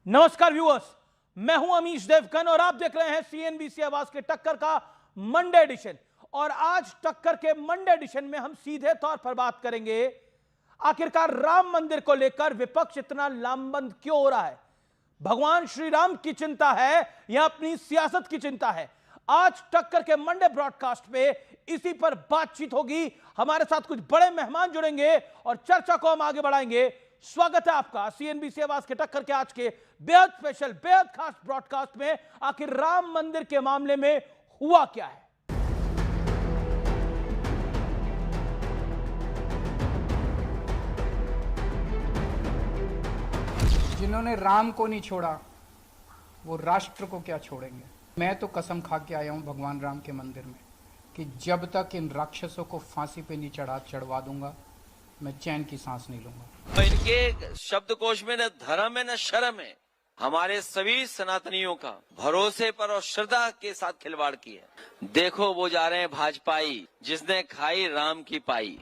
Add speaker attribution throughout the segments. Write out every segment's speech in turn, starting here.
Speaker 1: नमस्कार व्यूअर्स, मैं हूं अमीश देवगन और आप देख रहे हैं सीएनबीसी आवाज के टक्कर का मंडे एडिशन। और आज टक्कर के मंडे एडिशन में हम सीधे तौर पर बात करेंगे आखिरकार राम मंदिर को लेकर विपक्ष इतना लामबंद क्यों हो रहा है। भगवान श्री राम की चिंता है या अपनी सियासत की चिंता है? आज टक्कर के मंडे ब्रॉडकास्ट में इसी पर बातचीत होगी। हमारे साथ कुछ बड़े मेहमान जुड़ेंगे और चर्चा को हम आगे बढ़ाएंगे। स्वागत है आपका सीएनबीसी आवाज के टक्कर के आज के बेहद स्पेशल, बेहद खास ब्रॉडकास्ट में। आखिर राम मंदिर के मामले में हुआ क्या है?
Speaker 2: जिन्होंने राम को नहीं छोड़ा वो राष्ट्र को क्या छोड़ेंगे। मैं तो कसम खा के आया हूं भगवान राम के मंदिर में कि जब तक इन राक्षसों को फांसी पे नहीं चढ़वा दूंगा मैं चैन की सांस नहीं लूंगा।
Speaker 3: इनके शब्दकोश में न धर्म है न शर्म है। हमारे सभी सनातनियों का भरोसे पर और श्रद्धा के साथ खिलवाड़ की है। देखो वो जा रहे हैं भाजपाई, जिसने खाई राम की पाई।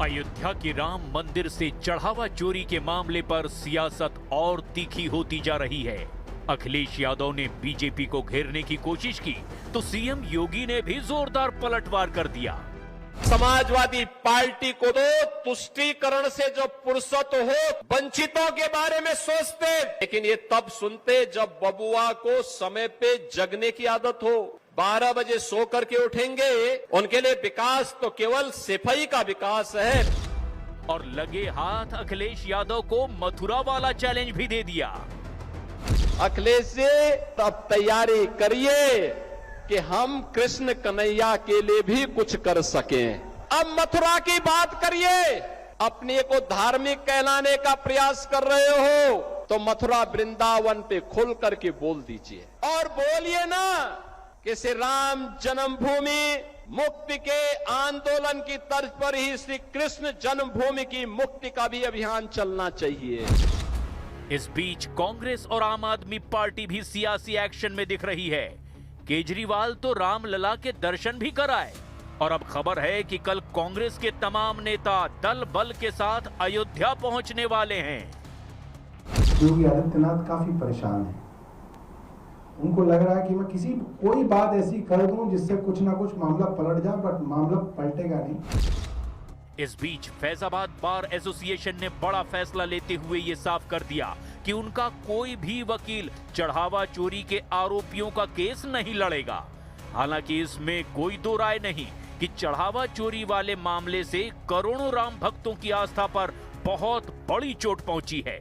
Speaker 4: अयोध्या के राम मंदिर से चढ़ावा चोरी के मामले पर सियासत और तीखी होती जा रही है। अखिलेश यादव ने बीजेपी को घेरने की कोशिश की तो सीएम योगी ने भी जोरदार पलटवार कर दिया।
Speaker 5: समाजवादी पार्टी को तो तुष्टीकरण से जो फुर्सत हो वंचितों के बारे में सोचते, लेकिन ये तब सुनते जब बबुआ को समय पे जगने की आदत हो। 12 बजे सो करके उठेंगे, उनके लिए विकास तो केवल सिपाही का विकास है।
Speaker 4: और लगे हाथ अखिलेश यादव को मथुरा वाला चैलेंज भी दे दिया।
Speaker 5: अखिलेश जी अब तैयारी करिए कि हम कृष्ण कन्हैया के लिए भी कुछ कर सकें। अब मथुरा की बात करिए। अपने को धार्मिक कहलाने का प्रयास कर रहे हो तो मथुरा वृंदावन पे खुल करके बोल दीजिए और बोलिए ना कि श्री राम जन्मभूमि मुक्ति के आंदोलन की तर्ज पर ही श्री कृष्ण जन्मभूमि की मुक्ति का भी अभियान चलना चाहिए।
Speaker 4: इस बीच कांग्रेस और आम आदमी पार्टी भी सियासी एक्शन में दिख रही है। केजरीवाल तो रामलला के दर्शन भी कराए और अब खबर है कि कल कांग्रेस के तमाम नेता दल बल के साथ अयोध्या पहुंचने वाले हैं।
Speaker 6: योगी आदित्यनाथ काफी परेशान हैं। उनको लग रहा है कि मैं कोई बात ऐसी कर दूं जिससे कुछ ना कुछ मामला पलट जाए, बट मामला पलटेगा नहीं।
Speaker 4: इस बीच फैजाबाद बार एसोसिएशन ने बड़ा फैसला लेते हुए ये साफ कर दिया कि उनका कोई भी वकील चढ़ावा चोरी के आरोपियों का केस नहीं लड़ेगा। हालांकि इसमें कोई दो राय नहीं कि चढ़ावा चोरी वाले मामले से करोड़ों राम भक्तों की आस्था पर बहुत बड़ी चोट पहुंची है।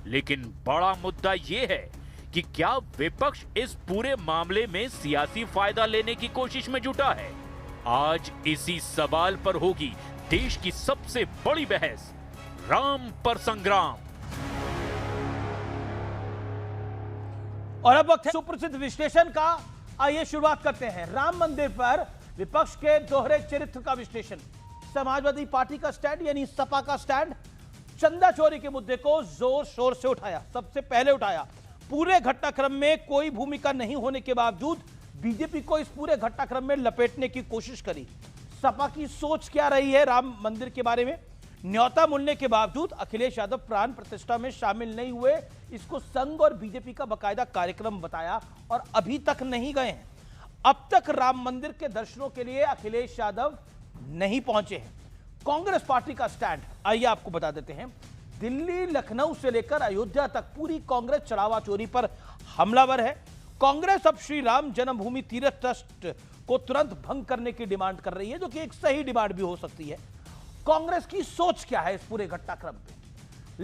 Speaker 4: लेकिन बड़ा मुद्दा ये है कि क्या विपक्ष इस पूरे मामले में सियासी फायदा लेने की कोशिश में जुटा है? आज इसी सवाल पर होगी देश की सबसे बड़ी बहस, राम पर संग्राम।
Speaker 1: और अब वक्त है सुप्रसिद्ध विश्लेषण का। आइए शुरुआत करते हैं राम मंदिर पर विपक्ष के दोहरे चरित्र का विश्लेषण। समाजवादी पार्टी का स्टैंड यानी सपा का स्टैंड, चंदा चोरी के मुद्दे को जोर शोर से उठाया, सबसे पहले उठाया। पूरे घटनाक्रम में कोई भूमिका नहीं होने के बावजूद बीजेपी को इस पूरे घटनाक्रम में लपेटने की कोशिश करी। सपा की सोच क्या रही है राम मंदिर के बारे में? न्योता मिलने के बावजूद अखिलेश यादव प्राण प्रतिष्ठा में शामिल नहीं हुए। इसको संघ और बीजेपी का बकायदा कार्यक्रम बताया और अभी तक नहीं गए हैं। अब तक राम मंदिर के दर्शनों के लिए अखिलेश यादव नहीं पहुंचे हैं। कांग्रेस पार्टी का स्टैंड आइए आपको बता देते हैं। दिल्ली, लखनऊ से लेकर अयोध्या तक पूरी कांग्रेस चढ़ावा चोरी पर हमलावर है। कांग्रेस अब श्री राम जन्मभूमि तीर्थ ट्रस्ट को तुरंत भंग करने की डिमांड कर रही है, जो कि एक सही डिमांड भी हो सकती है। कांग्रेस की सोच क्या है इस पूरे घटनाक्रम पे?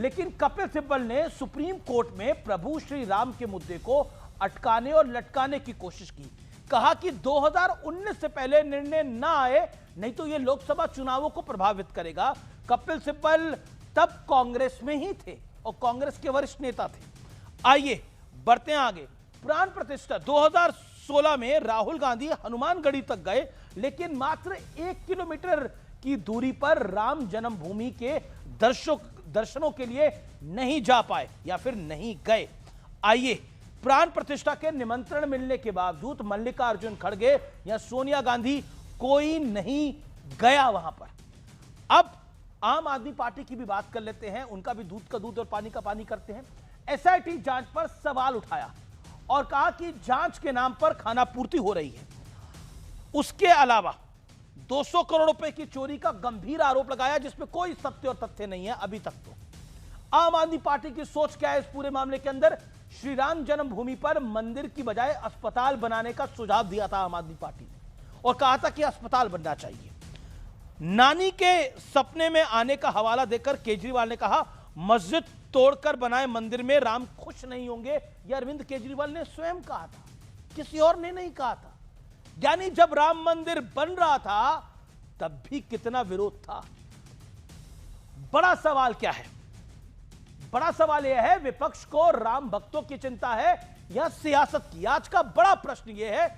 Speaker 1: लेकिन कपिल सिब्बल ने सुप्रीम कोर्ट में प्रभु श्री राम के मुद्दे को अटकाने और लटकाने की कोशिश की। कहा कि 2019 से पहले निर्णय ना आए, नहीं तो यह लोकसभा चुनावों को प्रभावित करेगा। कपिल सिब्बल तब कांग्रेस में ही थे और कांग्रेस के वरिष्ठ नेता थे। आइए बढ़ते हैं आगे। प्राण प्रतिष्ठा 2016 में राहुल गांधी हनुमानगढ़ी तक गए, लेकिन मात्र 1 किलोमीटर की दूरी पर राम जन्मभूमि के दर्शनों के लिए नहीं जा पाए या फिर नहीं गए। आइए, प्राण प्रतिष्ठा के निमंत्रण मिलने के बावजूद मल्लिकार्जुन खड़गे या सोनिया गांधी कोई नहीं गया वहां पर। अब आम आदमी पार्टी की भी बात कर लेते हैं। उनका भी दूध का दूध और पानी का पानी करते हैं। एसआईटी जांच पर सवाल उठाया और कहा कि जांच के नाम पर खानापूर्ति हो रही है। उसके अलावा 200 करोड़ रुपए की चोरी का गंभीर आरोप लगाया, जिसमें कोई सत्य और तथ्य नहीं है अभी तक। तो आम आदमी पार्टी की सोच क्या है इस पूरे मामले के अंदर? श्री राम जन्मभूमि पर मंदिर की बजाय अस्पताल बनाने का सुझाव दिया था आम आदमी पार्टी ने और कहा था कि अस्पताल बनना चाहिए। नानी के सपने में आने का हवाला देकर केजरीवाल ने कहा, मस्जिद तोड़कर बनाए मंदिर में राम खुश नहीं होंगे। यह अरविंद केजरीवाल ने स्वयं कहा था, किसी और ने नहीं कहा था। यानी जब राम मंदिर बन रहा था तब भी कितना विरोध था। बड़ा सवाल क्या है? बड़ा सवाल यह है, विपक्ष को राम भक्तों की चिंता है या सियासत की? आज का बड़ा प्रश्न यह है।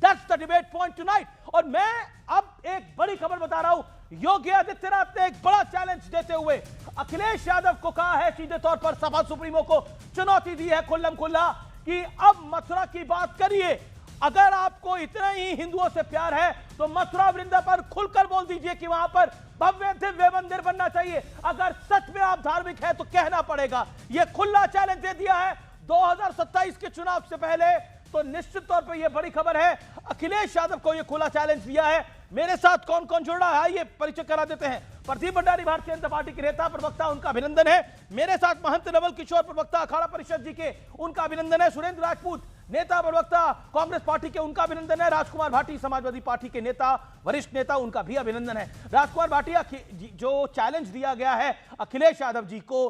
Speaker 1: That's the debate point tonight. और मैं अब एक बड़ी खबर बता रहा हूं। योगी आदित्यनाथ ने एक बड़ा चैलेंज देते हुए अखिलेश यादव को कहा है, सीधे तौर पर सपा सुप्रीमो को चुनौती दी है खुल्लम खुल्ला कि अब मथुरा की बात करिए। अगर आपको इतना ही हिंदुओं से प्यार है तो मथुरा वृंदावन खुलकर बोल दीजिए कि वहां पर भव्य दिव्य मंदिर बनना चाहिए। अगर सच में आप धार्मिक है तो कहना पड़ेगा। यह खुला चैलेंज दे दिया है 2027 के चुनाव से पहले। तो निश्चित तौर पर यह बड़ी खबर है, अखिलेश यादव को यह खुला चैलेंज दिया है। मेरे साथ कौन कौन जुड़ रहा है आइए परिचय करा देते हैं। प्रदीप भंडारी भारतीय जनता पार्टी के नेता प्रवक्ता, उनका अभिनंदन है। मेरे साथ महंत नवल किशोर प्रवक्ता अखाड़ा परिषद जी के, उनका अभिनंदन है। सुरेंद्र राजपूत नेता प्रवक्ता कांग्रेस पार्टी के, उनका अभिनंदन है। राजकुमार भाटी समाजवादी पार्टी के नेता, वरिष्ठ नेता, उनका भी अभिनंदन है। राजकुमार भाटिया, जो चैलेंज दिया गया है अखिलेश यादव जी को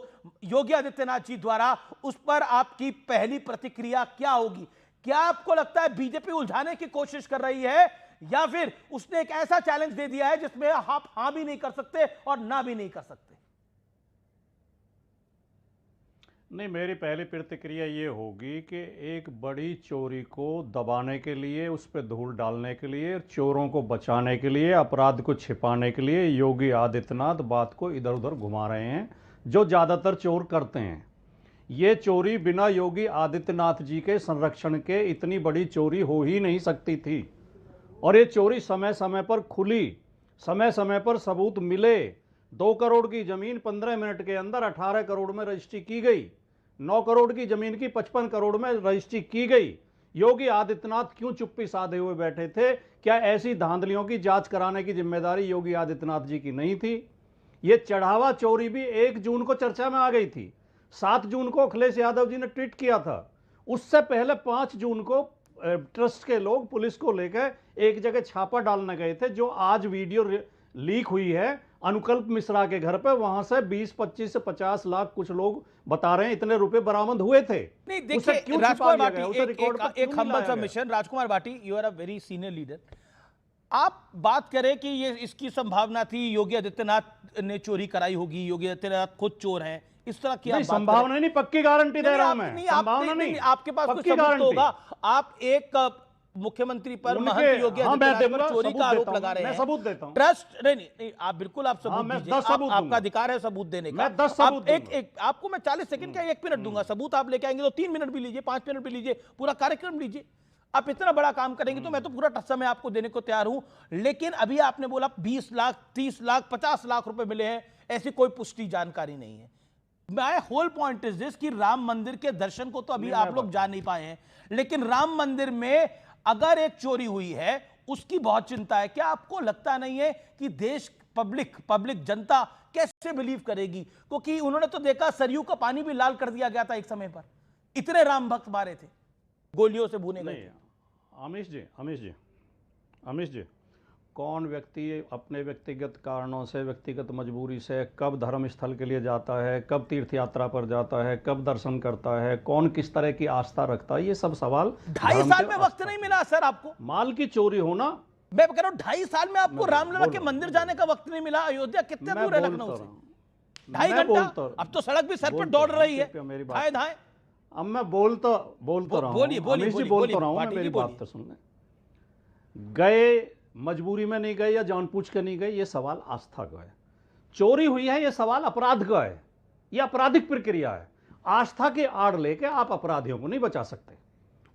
Speaker 1: योगी आदित्यनाथ जी द्वारा, उस पर आपकी पहली प्रतिक्रिया क्या होगी? क्या आपको लगता है बीजेपी उलझाने की कोशिश कर रही है या फिर उसने एक ऐसा चैलेंज दे दिया है जिसमें आप हां भी नहीं कर सकते और ना भी नहीं कर सकते?
Speaker 7: नहीं, मेरी पहली प्रतिक्रिया ये होगी कि एक बड़ी चोरी को दबाने के लिए, उस पर धूल डालने के लिए, चोरों को बचाने के लिए, अपराध को छिपाने के लिए योगी आदित्यनाथ बात को इधर उधर घुमा रहे हैं, जो ज़्यादातर चोर करते हैं। ये चोरी बिना योगी आदित्यनाथ जी के संरक्षण के इतनी बड़ी चोरी हो ही नहीं सकती थी। और ये चोरी समय समय पर खुली, समय समय पर सबूत मिले। 2 करोड़ की जमीन 15 मिनट के अंदर 18 करोड़ में रजिस्ट्री की गई। 9 करोड़ की जमीन की 55 करोड़ में रजिस्ट्री की गई। योगी आदित्यनाथ क्यों चुप्पी साधे हुए बैठे थे? क्या ऐसी धांधलियों की जांच कराने की जिम्मेदारी योगी आदित्यनाथ जी की नहीं थी? ये चढ़ावा चोरी भी 1 जून को चर्चा में आ गई थी। 7 जून को अखिलेश यादव जी ने ट्वीट किया था। उससे पहले 5 जून को ट्रस्ट के लोग पुलिस को लेकर एक जगह छापा डालने गए थे, जो आज वीडियो लीक हुई है अनुकल्प मिश्रा के घर पे। वहां से 20, 25 से 50 लाख कुछ लोग बता रहे हैं इतने रुपए बरामद हुए थे।
Speaker 1: नहीं देखिए राजकुमार भाटी, एक humble submission. Rajkumar Bhati, you are a very senior leader. आप बात करें कि ये इसकी संभावना थी योगी आदित्यनाथ ने चोरी कराई होगी, योगी आदित्यनाथ खुद चोर हैं, इस तरह की
Speaker 7: संभावना नहीं, पक्की गारंटी दे रहा हूं मैं। संभावना नहीं,
Speaker 1: आपके पास कुछ सबूत होगा। आप एक मुख्यमंत्री पर महंत योगी आदित्यनाथ पर चोरी का आरोप लगा रहे हैं।
Speaker 7: मैं सबूत देता हूं।
Speaker 1: ट्रस्ट नहीं, आप बिल्कुल आप सबूत दीजिए। आपका अधिकार है सबूत देने का।
Speaker 7: मैं 10 सबूत
Speaker 1: आपको मैं 40 सेकंड का 1 मिनट दूंगा। सबूत आप लेके आएंगे तो 3 मिनट भी लीजिए, 5 मिनट भी लीजिए, पूरा कार्यक्रम लीजिए। आप इतना बड़ा काम करेंगे तो मैं तो पूरा समय आपको देने को तैयार हूं। लेकिन अभी आपने बोला 20 लाख, 30 लाख, 50 लाख रुपए मिले हैं, ऐसी कोई पुष्टि जानकारी नहीं है। My whole point is this कि राम मंदिर के दर्शन को तो अभी आप लोग जा नहीं पाए हैं, लेकिन राम मंदिर में अगर एक चोरी हुई है उसकी बहुत चिंता है। क्या आपको लगता नहीं है कि देश पब्लिक जनता कैसे बिलीव करेगी? क्योंकि उन्होंने तो देखा सरयू का पानी भी लाल कर दिया गया था एक समय पर, इतने राम भक्त मारे थे, गोलियों से भूने गए।
Speaker 7: अमीश जी, कौन व्यक्ति अपने व्यक्तिगत कारणों से, व्यक्तिगत मजबूरी से कब धर्म स्थल के लिए जाता है, कब तीर्थ यात्रा पर जाता है, कब दर्शन करता है, कौन किस तरह की आस्था रखता है, ये सब सवाल
Speaker 1: 2.5 साल में वक्त नहीं मिला सर आपको।
Speaker 7: माल की चोरी होना,
Speaker 1: मैं कह रहा हूं 2.5 साल में आपको रामलला के मंदिर जाने का वक्त नहीं मिला। अयोध्या कितने दूर है लखनऊ से? 2.5 घंटा। अब तो सड़क भी सर पर दौड़ रही है, धाए धाए।
Speaker 7: अब मैं बोलता रहा हूं, मेरी बात तो सुन लें। गए मजबूरी में नहीं गए या जानबूझ के नहीं गए, ये सवाल आस्था का है। चोरी हुई है, ये सवाल अपराध का है, ये आपराधिक प्रक्रिया है। आस्था के आड़ लेके आप अपराधियों को नहीं बचा सकते।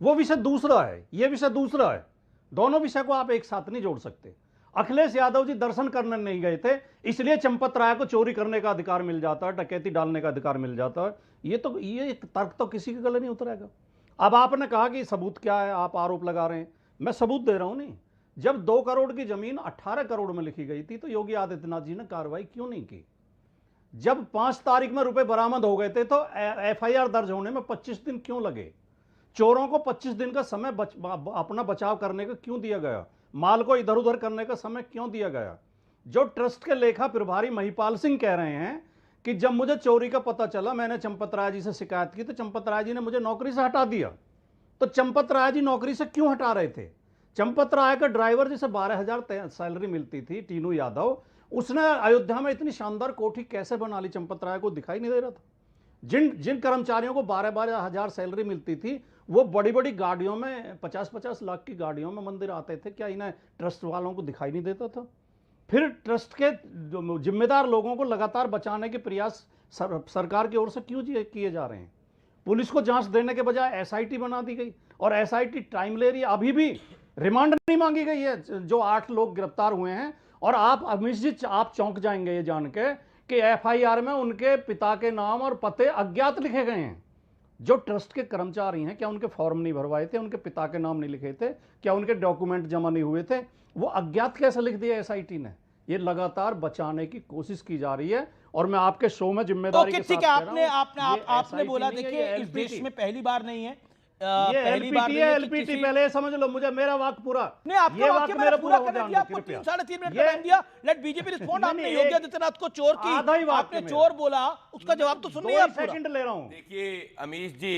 Speaker 7: वो विषय दूसरा है, ये विषय दूसरा है। दोनों विषय को आप एक साथ नहीं जोड़ सकते। अखिलेश यादव जी दर्शन करने नहीं गए थे, इसलिए चंपत राय को चोरी करने का अधिकार मिल जाता है, डकैती डालने का अधिकार मिल जाता है। ये तर्क तो किसी के गले नहीं उतरेगा। अब आपने कहा कि सबूत क्या है, आप आरोप लगा रहे हैं, मैं सबूत दे रहा हूं। नहीं, जब 2 करोड़ की जमीन 18 करोड़ में लिखी गई थी तो योगी आदित्यनाथ जी ने कार्रवाई क्यों नहीं की? जब 5 तारीख में रुपए बरामद हो गए थे तो एफआईआर दर्ज होने में 25 दिन क्यों लगे? चोरों को 25 दिन का समय अपना बचाव करने का क्यों दिया गया? माल को इधर उधर करने का समय क्यों दिया गया? जो ट्रस्ट के लेखा प्रभारी महिपाल सिंह कह रहे हैं कि जब मुझे चोरी का पता चला मैंने चंपत राय जी से शिकायत की तो चंपत राय जी ने मुझे नौकरी से हटा दिया। तो चंपत राय जी नौकरी से क्यों हटा रहे थे? चंपत राय का ड्राइवर जिसे 12,000 सैलरी मिलती थी, टीनू यादव, उसने अयोध्या में इतनी शानदार कोठी कैसे बना ली? चंपत राय को दिखाई नहीं दे रहा था। जिन कर्मचारियों को 12,000 सैलरी मिलती थी वो बड़ी बड़ी गाड़ियों में 50-50 लाख की गाड़ियों में मंदिर आते थे, क्या इन्हें ट्रस्ट वालों को दिखाई नहीं देता था? फिर ट्रस्ट के जिम्मेदार लोगों को लगातार बचाने के प्रयास सरकार की ओर से क्यों किए जा रहे हैं? पुलिस को जांच देने के बजाय एसआईटी बना दी गई और एसआईटी टाइम ले रही है। अभी भी रिमांड नहीं मांगी गई है जो 8 लोग गिरफ्तार हुए हैं। और आप अमित जी आप चौंक जाएंगे ये जान के कि एफआईआर में उनके पिता के नाम और पते अज्ञात लिखे गए हैं। जो ट्रस्ट के कर्मचारी हैं, क्या उनके फॉर्म नहीं भरवाए थे? उनके पिता के नाम नहीं लिखे थे? क्या उनके डॉक्यूमेंट जमा नहीं हुए थे? वो अज्ञात कैसे लिख दिया एसआईटी ने? ये लगातार बचाने की कोशिश की जा रही है और मैं आपके शो में जिम्मेदारी के साथ
Speaker 1: ठीक है, आपने बोला, देखिए इस देश में पहली बार नहीं है, पहली बार नहीं है कि
Speaker 7: एलपीटी पहले समझ लो, मुझे मेरा वाक्य पूरा
Speaker 1: नहीं, आपका वाक्य मेरा पूरा कर दिया। आपको
Speaker 7: कृपया
Speaker 1: 3.5 मिनट का टाइम दिया, लेट बीजेपी रिस्पॉन्ड। आपने योगी आदित्यनाथ को चोर की, आपने चोर बोला, उसका जवाब तो सुनिए। आप
Speaker 7: सेकंड ले रहा हूं।
Speaker 8: देखिए अमीश जी,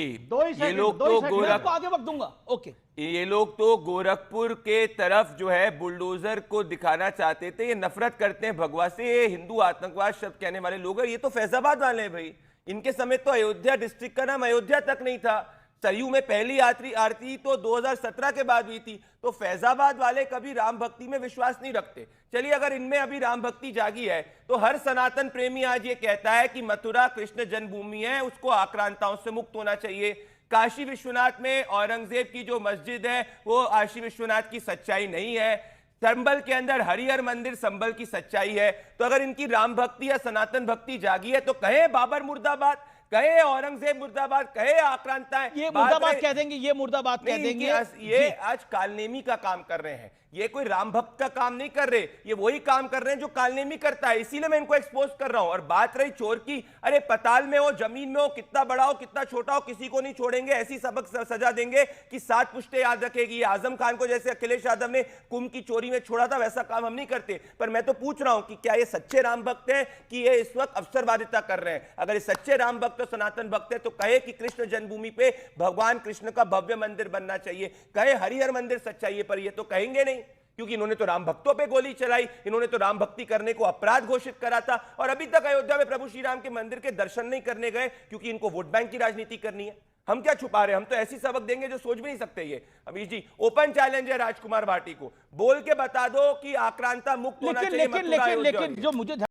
Speaker 7: ये लोग तो
Speaker 1: आगे वक्त दूंगा। ओके,
Speaker 8: ये लोग तो गोरखपुर के तरफ जो है बुलडोजर को दिखाना चाहते थे। ये नफरत करते हैं भगवा से, ये हिंदू आतंकवाद शब्द कहने वाले लोग हैं। ये तो फैजाबाद वाले हैं भाई, इनके समय तो अयोध्या डिस्ट्रिक्ट का नाम अयोध्या तक नहीं था। सरयू में पहली आरती तो 2017 के बाद हुई थी। तो फैजाबाद वाले कभी राम भक्ति में विश्वास नहीं रखते। चलिए, अगर इनमें अभी राम भक्ति जागी है तो हर सनातन प्रेमी आज ये कहता है कि मथुरा कृष्ण जन्मभूमि है, उसको आक्रांताओं से मुक्त होना चाहिए। काशी विश्वनाथ में औरंगजेब की जो मस्जिद है वो काशी विश्वनाथ की सच्चाई नहीं है। संबल के अंदर हरिहर मंदिर संबल की सच्चाई है। तो अगर इनकी राम भक्ति या सनातन भक्ति जागी है तो कहे बाबर मुर्दाबाद, कहे औरंगजेब मुर्दाबाद, कहे आक्रांताएं,
Speaker 1: ये मुर्दाबाद कह देंगे, ये मुर्दाबाद कह देंगे।
Speaker 8: ये आज कालनेमी का काम कर रहे हैं, ये कोई राम भक्त का काम नहीं कर रहे, ये वही काम कर रहे हैं जो कालनेमी करता है। इसीलिए मैं इनको एक्सपोज कर रहा हूं। और बात रही चोर की, अरे पताल में हो, जमीन में हो, कितना बड़ा हो कितना छोटा हो, किसी को नहीं छोड़ेंगे। ऐसी सबक सजा देंगे कि 7 पुश्ते याद रखेगी। आजम खान को जैसे अखिलेश यादव ने कुंभ की चोरी में छोड़ा था, वैसा काम हम नहीं करते। पर मैं तो पूछ रहा हूं कि क्या ये सच्चे राम भक्त हैं कि ये इस वक्त अवसरवादिता कर रहे हैं? अगर ये सच्चे राम भक्त और सनातन भक्त है तो कहे कि कृष्ण जन्मभूमि पे भगवान कृष्ण का भव्य मंदिर बनना चाहिए, कहे हरिहर मंदिर सच्चाई। पर ये तो कहेंगे नहीं, क्योंकि इन्होंने तो राम भक्तों पे गोली चलाई, इन्होंने तो राम भक्ति करने को अपराध घोषित करा था। और अभी तक अयोध्या में प्रभु श्री राम के मंदिर के दर्शन नहीं करने गए क्योंकि इनको वोट बैंक की राजनीति करनी है। हम क्या छुपा रहे हैं? हम तो ऐसी सबक देंगे जो सोच भी नहीं सकते। ये अमीश जी, ओपन चैलेंज है राजकुमार भाटी को, बोल के बता दो कि आक्रांता मुक्त होना चाहिए।
Speaker 1: लेकिन जो मुझे